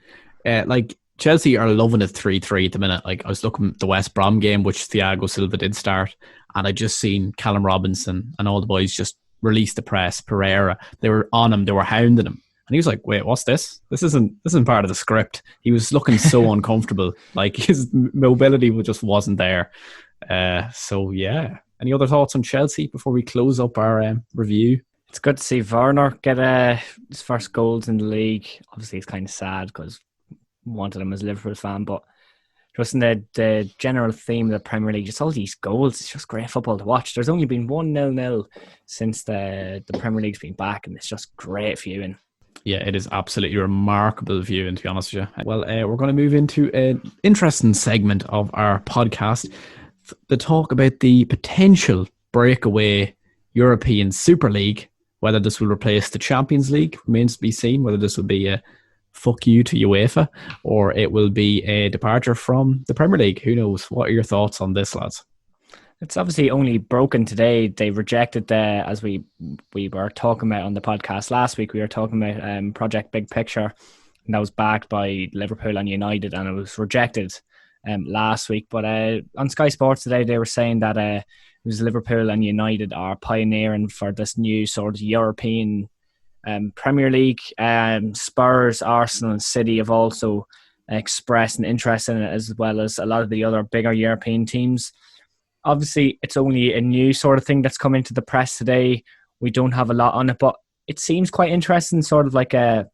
Like Chelsea are loving it 3-3 at the minute. Like I was looking at the West Brom game, which Thiago Silva did start, and I just seen Callum Robinson and all the boys just release the press. Pereira, they were on him, they were hounding him, and he was like, "Wait, what's this? This isn't part of the script." He was looking so uncomfortable, like his mobility just wasn't there. So yeah. Any other thoughts on Chelsea before we close up our review? It's good to see Werner get his first goals in the league. Obviously, it's kind of sad because I wanted him as a Liverpool fan, but just in the general theme of the Premier League, just all these goals, it's just great football to watch. There's only been 1-0 since the Premier League's been back, and it's just great viewing. Yeah, it is absolutely remarkable viewing, to be honest with you. Well, we're going to move into an interesting segment of our podcast, the talk about the potential breakaway European Super League. Whether this will replace the Champions League remains to be seen, whether this will be a fuck you to UEFA, or it will be a departure from the Premier League. Who knows? What are your thoughts on this, lads? It's obviously only broken today. They rejected as we were talking about on the podcast last week, we were talking about Project Big Picture, and that was backed by Liverpool and United, and it was rejected last week. But on Sky Sports today, they were saying that it was Liverpool and United are pioneering for this new sort of European Premier League. Spurs, Arsenal and City have also expressed an interest in it, as well as a lot of the other bigger European teams. Obviously, it's only a new sort of thing that's come into the press today. We don't have a lot on it, but it seems quite interesting, sort of like a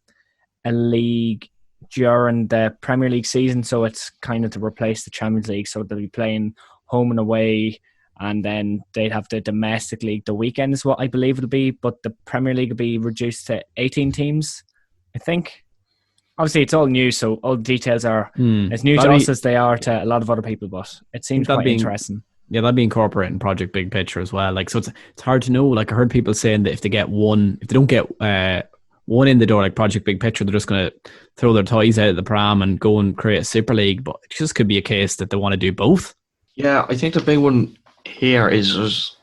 league during the Premier League season. So it's kind of to replace the Champions League. So they'll be playing home and away, and then they'd have the domestic league the weekend is what I believe it'll be, but the Premier League will be reduced to 18 teams, I think. Obviously, it's all new, so all the details are as new to us as they are to a lot of other people, but it seems quite interesting. Yeah, that'd be incorporated in Project Big Picture as well. Like, so it's hard to know. Like, I heard people saying that if they don't get one in the door, like Project Big Picture, they're just going to throw their toys out of the pram and go and create a Super League. But it just could be a case that they want to do both. Yeah, I think the big one here is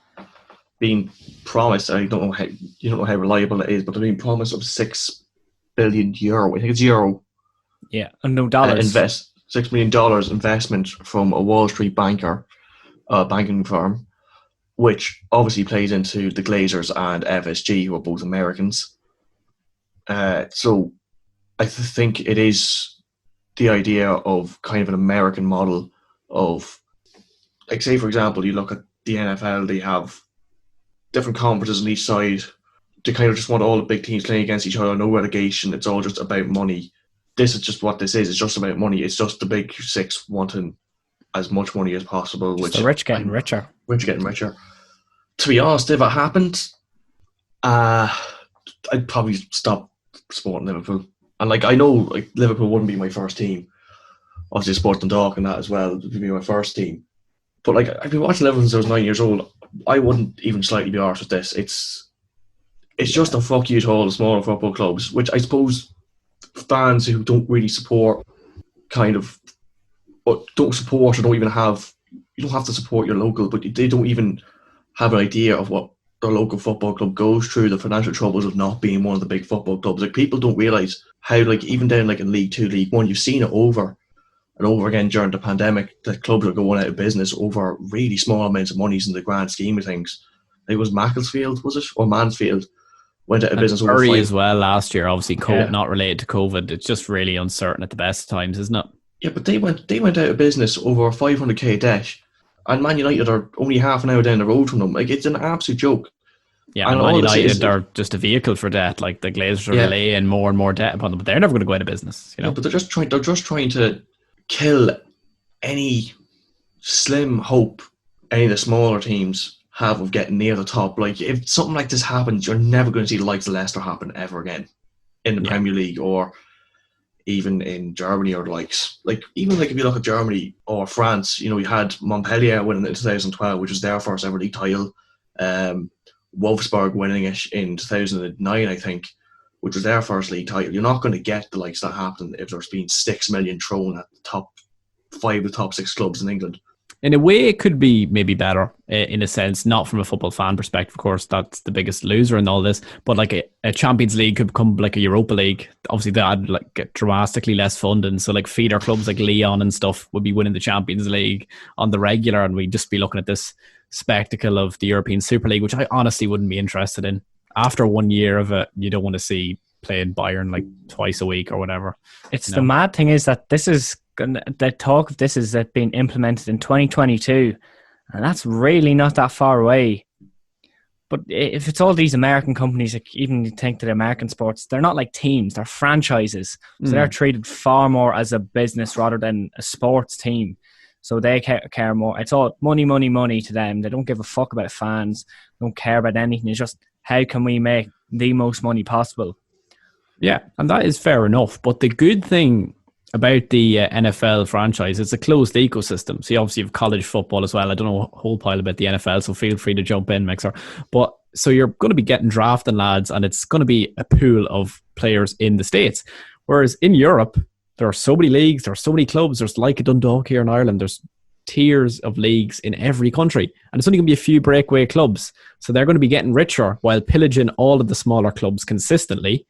being promised. I don't know how you don't know how reliable it is, but they're being promised of €6 billion. I think it's euro. Yeah, and no dollars. $6 million investment from a Wall Street banking firm, which obviously plays into the Glazers and FSG, who are both Americans. So I think it is the idea of kind of an American model of, like, say, for example, you look at the NFL, they have different conferences on each side. They kind of just want all the big teams playing against each other, no relegation. It's all just about money. This is just what this is. It's just about money. It's just the big six wanting as much money as possible. Just the rich getting richer. Rich getting richer. To be honest, if it happened, I'd probably stop supporting Liverpool. And like, I know like Liverpool wouldn't be my first team. Obviously, Sport and Talk and that as well would be my first team. But like, I've been watching Liverpool since I was 9 years old. I wouldn't even slightly be arsed with this. It's just a fuck you to all the smaller football clubs, which I suppose fans who don't really support or don't support or don't even have, you don't have to support your local, but they don't even have an idea of what their local football club goes through, the financial troubles of not being one of the big football clubs. Like, people don't realise how, like, even down like in League 2, League 1, you've seen it over and over again during the pandemic that clubs are going out of business over really small amounts of monies in the grand scheme of things. I think it was Macclesfield, was it? Or Mansfield went out of business over Bury as well last year, obviously not related to COVID. It's just really uncertain at the best of times, isn't it? Yeah, but they went out of business over 500k debt, and Man United are only half an hour down the road from them. Like, it's an absolute joke. Yeah, and Man United are just a vehicle for debt. Like, the Glazers are laying more and more debt upon them, but they're never going to go out of business. You know, but they're just trying to kill any slim hope any of the smaller teams have of getting near the top. Like, if something like this happens, you're never going to see the likes of Leicester happen ever again in the Premier League, or even in Germany, or even if you look at Germany or France, you know, you had Montpellier winning it in 2012, which was their first ever league title. Wolfsburg winning it in 2009, I think, which was their first league title. You're not going to get the likes that happen if there's been 6 million thrown at the top 5 of the top 6 clubs in England. In a way, it could be maybe better, in a sense, not from a football fan perspective. Of course, that's the biggest loser in all this. But like a Champions League could become like a Europa League. Obviously, they had like get drastically less funding. So like feeder clubs like Lyon and stuff would be winning the Champions League on the regular, and we'd just be looking at this spectacle of the European Super League, which I honestly wouldn't be interested in. After 1 year of it, you don't want to see playing Bayern like twice a week or whatever. It's the mad thing is that the talk of this is that being implemented in 2022, and that's really not that far away. But if it's all these American companies, like, even you think that American sports, they're not like teams, they're franchises. So they're treated far more as a business rather than a sports team. So they care more. It's all money, money, money to them. They don't give a fuck about fans, don't care about anything. It's just, how can we make the most money possible? Yeah, and that is fair enough. But the good thing about the NFL franchise, it's a closed ecosystem. So you obviously have college football as well. I don't know a whole pile about the NFL, so feel free to jump in, Mixer. But so you're going to be getting drafting lads, and it's going to be a pool of players in the States. Whereas in Europe, there are so many leagues, there are so many clubs. There's like a Dundalk here in Ireland. There's tiers of leagues in every country, and it's only going to be a few breakaway clubs. So they're going to be getting richer while pillaging all of the smaller clubs consistently.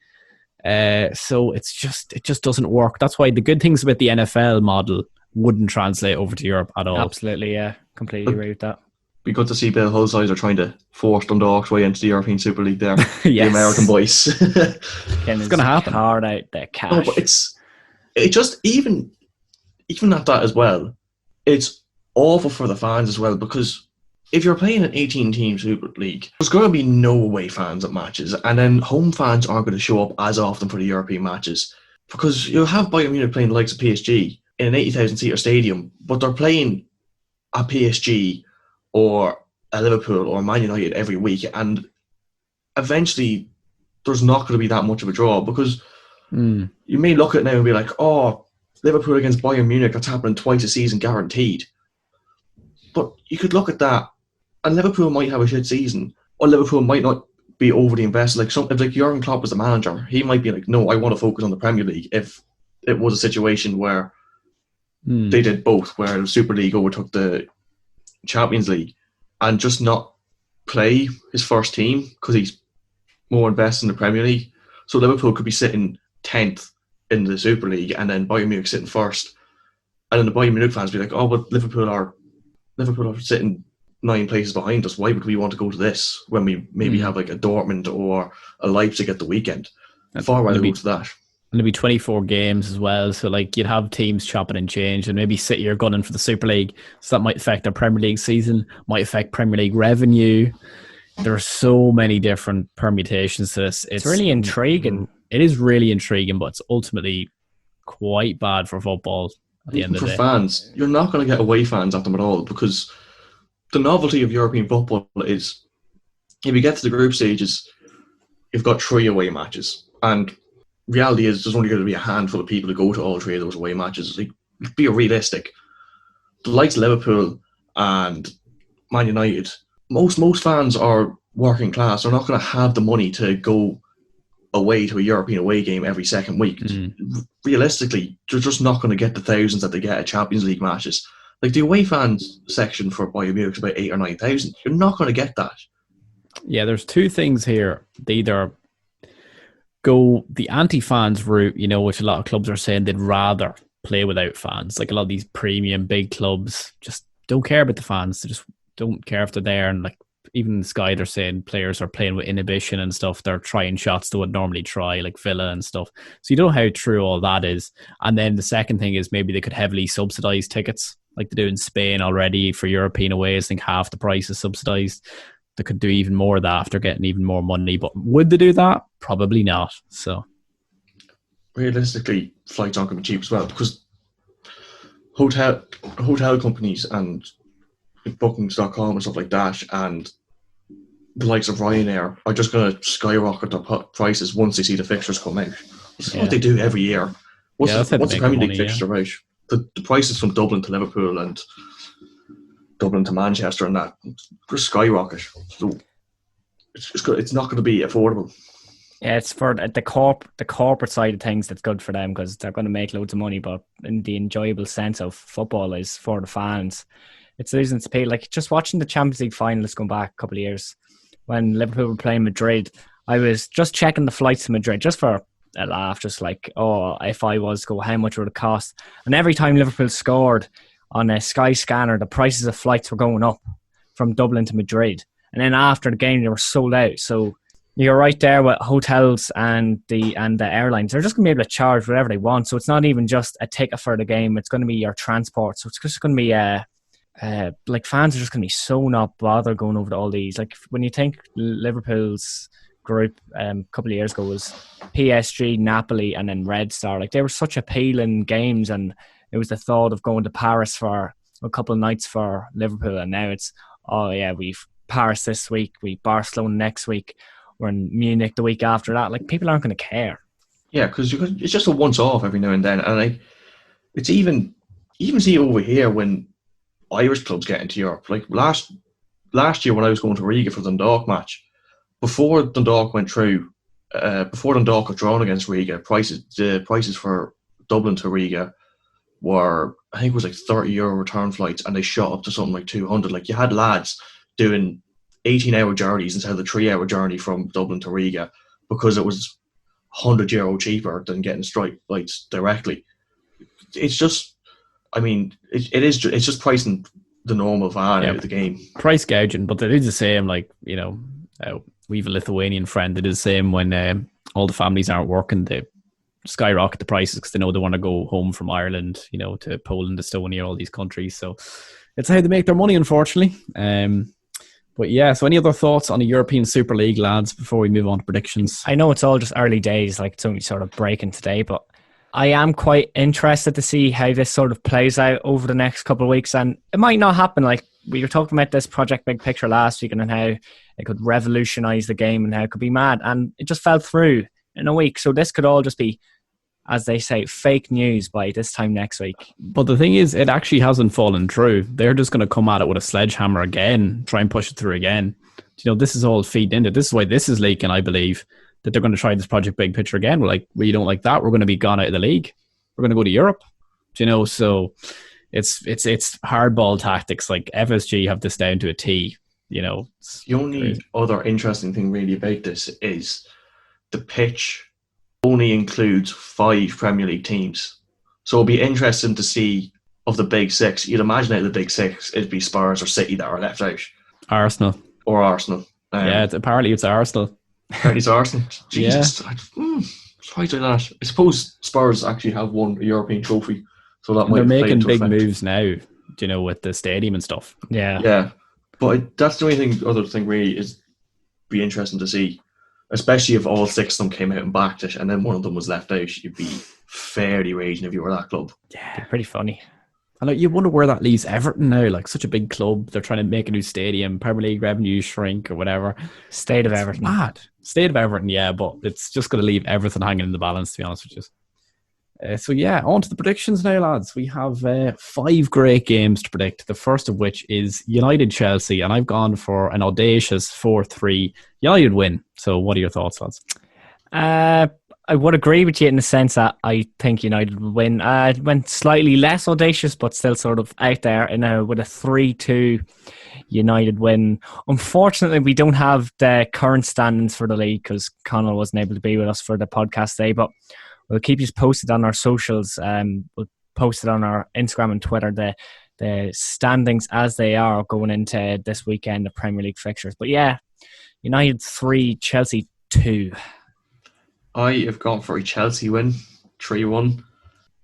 So it just doesn't work. That's why the good things about the NFL model wouldn't translate over to Europe at all. Absolutely, yeah. Completely agree with that. Be good to see Bill Hull's are trying to force Dundalk's way into the European Super League there. Yes. The American boys. It's going to happen. Hard out the cash. No, but it just, even at that as well, it's awful for the fans as well, because if you're playing an 18-team Super League, there's going to be no away fans at matches, and then home fans aren't going to show up as often for the European matches, because you'll have Bayern Munich playing the likes of PSG in an 80,000-seater stadium, but they're playing a PSG or a Liverpool or Man United every week, and eventually there's not going to be that much of a draw, because you may look at it now and be like, oh, Liverpool against Bayern Munich, that's happening twice a season guaranteed. But you could look at that, and Liverpool might have a shit season, or Liverpool might not be overly invested. Like if Jurgen Klopp was the manager, he might be like, no, I want to focus on the Premier League. If it was a situation where they did both, where the Super League overtook the Champions League, and just not play his first team because he's more invested in the Premier League. So Liverpool could be sitting 10th in the Super League, and then Bayern Munich sitting first. And then the Bayern Munich fans be like, oh, but Liverpool are sitting 9 places behind us. Why would we want to go to this when we maybe have like a Dortmund or a Leipzig at the weekend? Far rather go to that. And there'll be 24 games as well. So, like, you'd have teams chopping and change, and maybe City are gunning for the Super League. So that might affect their Premier League season, might affect Premier League revenue. There are so many different permutations to this. It's really intriguing. It is really intriguing, but it's ultimately quite bad for football at the end of the day. For fans, you're not going to get away fans at them at all, because the novelty of European football is, if you get to the group stages, you've got 3 away matches. And reality is there's only going to be a handful of people to go to all 3 of those away matches. Like, be realistic. The likes of Liverpool and Man United, most fans are working class. They're not going to have the money to go away to a European away game every second week. Realistically, they're just not going to get the thousands that they get at Champions League matches. Like, the away fans section for Bayern Munich is about 8,000 or 9,000. You're not going to get that. Yeah, there's 2 things here. They either go the anti-fans route, you know, which a lot of clubs are saying they'd rather play without fans. Like, a lot of these premium big clubs just don't care about the fans. They just don't care if they're there. And like, even in Sky, they're saying players are playing with inhibition and stuff. They're trying shots they would normally try, like Villa and stuff. So you don't know how true all that is. And then the second thing is maybe they could heavily subsidise tickets, like they do in Spain already for European aways. I think half the price is subsidised. They could do even more of that after getting even more money. But would they do that? Probably not. So realistically, flights aren't going to be cheap as well, because hotel companies and bookings.com and stuff like that, and the likes of Ryanair are just going to skyrocket their prices once they see the fixtures come out. That's what they do every year. Once the Premier League fixtures are out, the prices from Dublin to Liverpool and Dublin to Manchester and that just skyrocket. So it's not going to be affordable. Yeah, it's for the corporate side of things that's good for them, because they're going to make loads of money, but in the enjoyable sense of football is for the fans. It's losing its pay. Like, just watching the Champions League finals going back a couple of years when Liverpool were playing Madrid, I was just checking the flights to Madrid just for a laugh, just like, oh, if I was to go, how much would it cost? And every time Liverpool scored on a Sky scanner, the prices of flights were going up from Dublin to Madrid. And then after the game, they were sold out. So you're right there with hotels and the airlines. They're just going to be able to charge whatever they want. So it's not even just a ticket for the game. It's going to be your transport. So it's just going to be like, fans are just going to be so not bothered going over to all these. Like, when you think Liverpool's group a couple of years ago was PSG, Napoli, and then Red Star. Like, they were such appealing games, and it was the thought of going to Paris for a couple of nights for Liverpool, and now it's, oh yeah, we've Paris this week, we've Barcelona next week, we're in Munich the week after that. Like, people aren't going to care. Yeah, because it's just a once-off every now and then, and like, it's even see over here when Irish clubs get into Europe. Like last year when I was going to Riga for the Dundalk match, before Dundalk went through, before Dundalk got drawn against Riga, the prices for Dublin to Riga were, I think it was like €30 return flights, and they shot up to something like 200. Like, you had lads doing 18-hour journeys instead of the 3-hour journey from Dublin to Riga, because it was €100 cheaper than getting straight flights directly. It's just, I mean, it's just pricing the normal van out of the game. Price gouging, but it is the same. Like, you know, we have a Lithuanian friend that is the same when all the families aren't working. They skyrocket the prices because they know they want to go home from Ireland, you know, to Poland, Estonia, all these countries. So it's how they make their money, unfortunately. But yeah, so any other thoughts on the European Super League, lads, before we move on to predictions? I know it's all just early days, like it's only sort of breaking today, but I am quite interested to see how this sort of plays out over the next couple of weeks. And it might not happen. Like, we were talking about this Project Big Picture last week and how it could revolutionize the game and how it could be mad. And it just fell through in a week. So this could all just be, as they say, fake news by this time next week. But the thing is, it actually hasn't fallen through. They're just going to come at it with a sledgehammer again, try and push it through again. You know, this is all feeding into it. This is why this is leaking, I believe, that they're going to try this Project Big Picture again. We're like, well, you don't like that, we're going to be gone out of the league. We're going to go to Europe. You know, so it's hardball tactics. Like, FSG have this down to a T. You know, the only other interesting thing really about this is the pitch only includes 5 Premier League teams. So it'll be interesting to see of the big 6. You'd imagine out of the big 6, it'd be Spurs or City that are left out. Arsenal. Or Arsenal. Apparently it's Arsenal. Apparently it's Arsenal. Jesus. Yeah. surprised by that. I suppose Spurs actually have won a European trophy, so that And might they're have played making into big effect. moves now, with the stadium and stuff. Yeah. Yeah, but that's the only other thing really is be interesting to see, especially if all 6 of them came out and backed it, and then one of them was left out. You'd be fairly raging if you were that club. Yeah, pretty funny. And you wonder where that leaves Everton now. Like, such a big club, they're trying to make a new stadium, Premier League revenue shrink or whatever. State of It's Everton. mad. State of Everton, yeah, but it's just going to leave everything hanging in the balance, to be honest with you. So yeah, on to the predictions now, lads. We have 5 great games to predict, the first of which is United-Chelsea, and I've gone for an audacious 4-3 United win. So what are your thoughts, lads? I would agree with you in the sense that I think United will win. It went slightly less audacious, but still sort of out there with a 3-2 United win. Unfortunately, we don't have the current standings for the league because Conall wasn't able to be with us for the podcast today, but we'll keep you posted on our socials. We'll post it on our Instagram and Twitter, the standings as they are going into this weekend, the Premier League fixtures. But yeah, United 3, Chelsea 2. I have gone for a Chelsea win, 3-1. I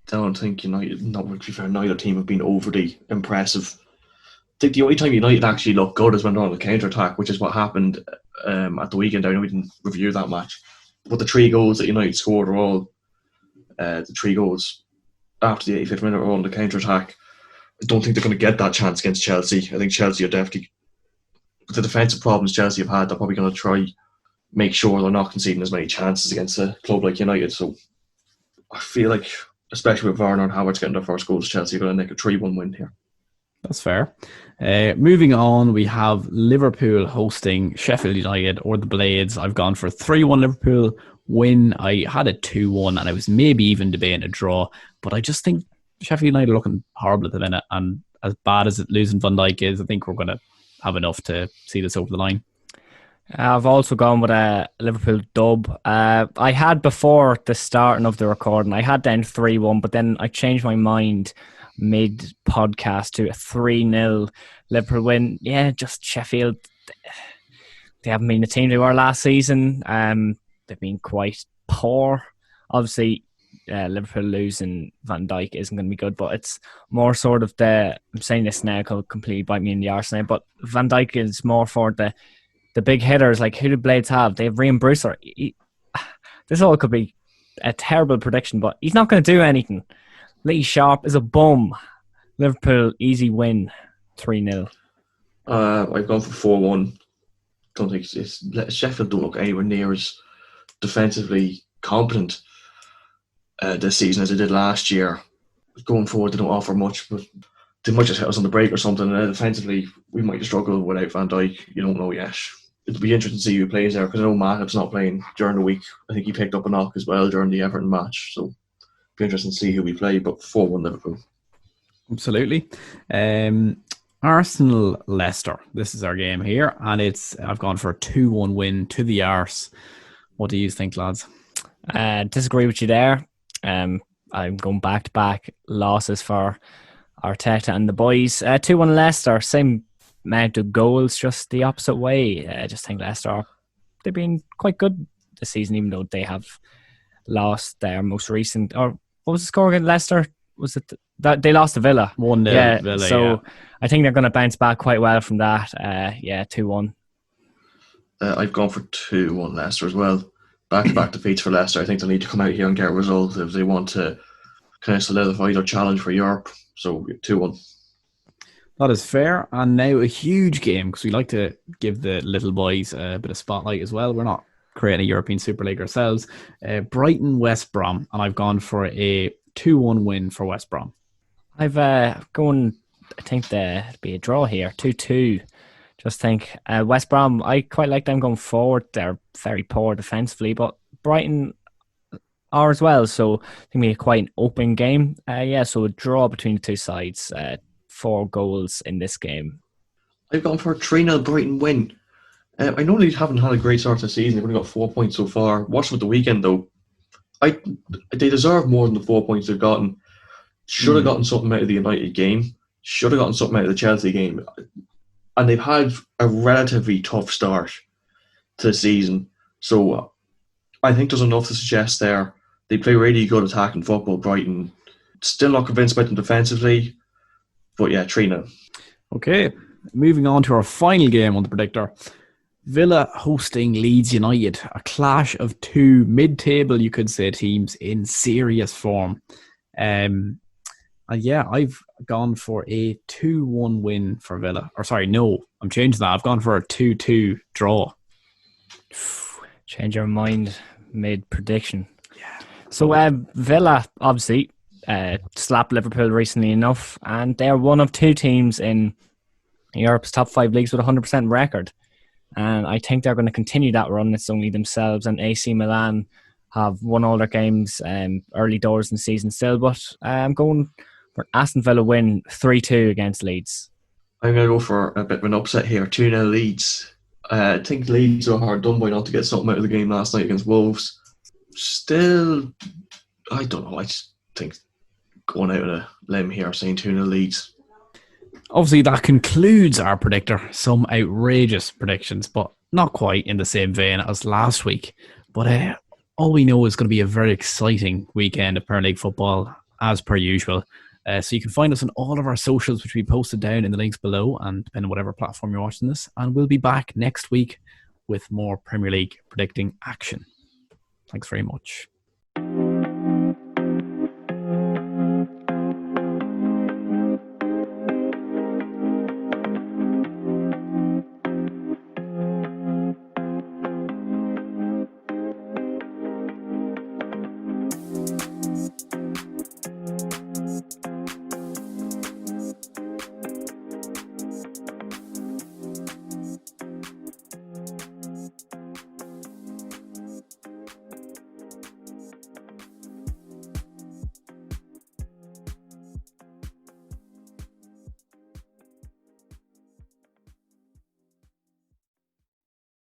don't think United, not to be fair, neither team have been overly impressive. I think the only time United actually look good is when they're on the counter-attack, which is what happened at the weekend. I know we didn't review that match. But the 3 goals that United scored are all the 3 goals after the 85th minute are all on the counter-attack. I don't think they're going to get that chance against Chelsea. I think Chelsea are definitely, with the defensive problems Chelsea have had, they're probably going to try make sure they're not conceding as many chances against a club like United. So I feel like, especially with Werner and Havertz getting their first goals, Chelsea are going to make a 3-1 win here. That's fair. Moving on, we have Liverpool hosting Sheffield United or the Blades. I've gone for 3-1 Liverpool win. I had a 2-1 and I was maybe even debating a draw, but I just think Sheffield United are looking horrible at the minute, and as bad as losing Van Dijk is, I think we're going to have enough to see this over the line. I've also gone with a Liverpool dub. I had before the starting of the recording, I had then 3-1, but then I changed my mind mid-podcast to a 3-0 Liverpool win. Yeah, just Sheffield. They haven't been the team they were last season. They've been quite poor. Obviously, Liverpool losing Van Dijk isn't going to be good, but it's more sort of I'm saying this now, it'll completely bite me in the arse now, but Van Dijk is more for the big hitters. Like, who do Blades have? They have Ryan Brewster. This all could be a terrible prediction, but he's not going to do anything. Lee Sharp is a bum. Liverpool, easy win, 3-0. I've gone for 4-1. Don't think Sheffield don't look anywhere near as defensively competent this season as they did last year. Going forward, they don't offer much, but they might just hit us on the break or something. Defensively, we might struggle without Van Dijk. You don't know yet. It'll be interesting to see who plays there, because I know Matip's not playing during the week. I think he picked up a knock as well during the Everton match, so it'll be interesting to see who we play. But 4-1 Liverpool. Absolutely. Arsenal Leicester. This is our game here, and I've gone for a 2-1 win to the Arse. What do you think, lads? Disagree with you there. I'm going back-to-back losses for Arteta and the boys. 2-1 Leicester, same amount of goals, just the opposite way. I just think Leicester, they've been quite good this season, even though they have lost their most recent, or what was the score against Leicester? Was it that they lost to Villa? 1-0 yeah, Villa, so yeah. I think they're going to bounce back quite well from that. 2-1. I've gone for 2-1 Leicester as well. Back-to-back defeats for Leicester. I think they need to come out here and get a result if they want to kind of solidify their challenge for Europe. So 2-1. That is fair. And now a huge game, because we like to give the little boys a bit of spotlight as well. We're not creating a European Super League ourselves. Brighton West Brom, and I've gone for a 2-1 win for West Brom. I've gone, I think there'd be a draw here, 2-2. Just think West Brom, I quite like them going forward. They're very poor defensively, but Brighton are as well, so I think it'll be quite an open game. So a draw between the two sides. 4 goals in this game. I've gone for a 3-0 Brighton win. I know they haven't had a great start to the season. They've only got 4 points so far. Watching with the weekend, though, they deserve more than the 4 points they've gotten. Should have gotten something out of the United game. Should have gotten something out of the Chelsea game. And they've had a relatively tough start to the season. So I think there's enough to suggest there They play really good attacking football, Brighton. Still not convinced about them defensively, but yeah, 3-0. Okay, moving on to our final game on the predictor. Villa hosting Leeds United, a clash of two mid-table, you could say, teams in serious form. And yeah, I've gone for a 2-1 win for Villa. Or sorry, no, I'm changing that. I've gone for a 2-2 draw. Change your mind mid-prediction. Yeah. So Villa, obviously, slapped Liverpool recently enough, and they're one of two teams in Europe's top 5 leagues with a 100% record. And I think they're going to continue that run. It's only themselves and AC Milan have won all their games early doors in the season still. But I'm going for Aston Villa win 3-2 against Leeds. I'm going to go for a bit of an upset here. 2-0 Leeds. I think Leeds are hard done by not to get something out of the game last night against Wolves. Still, I don't know. I just think going out on a limb here saying 2-0 Leeds. Obviously, that concludes our predictor. Some outrageous predictions, but not quite in the same vein as last week. But all we know is going to be a very exciting weekend of Premier League football, as per usual. So you can find us on all of our socials, which we posted down in the links below, and depending on whatever platform you're watching this. And we'll be back next week with more Premier League predicting action. Thanks very much.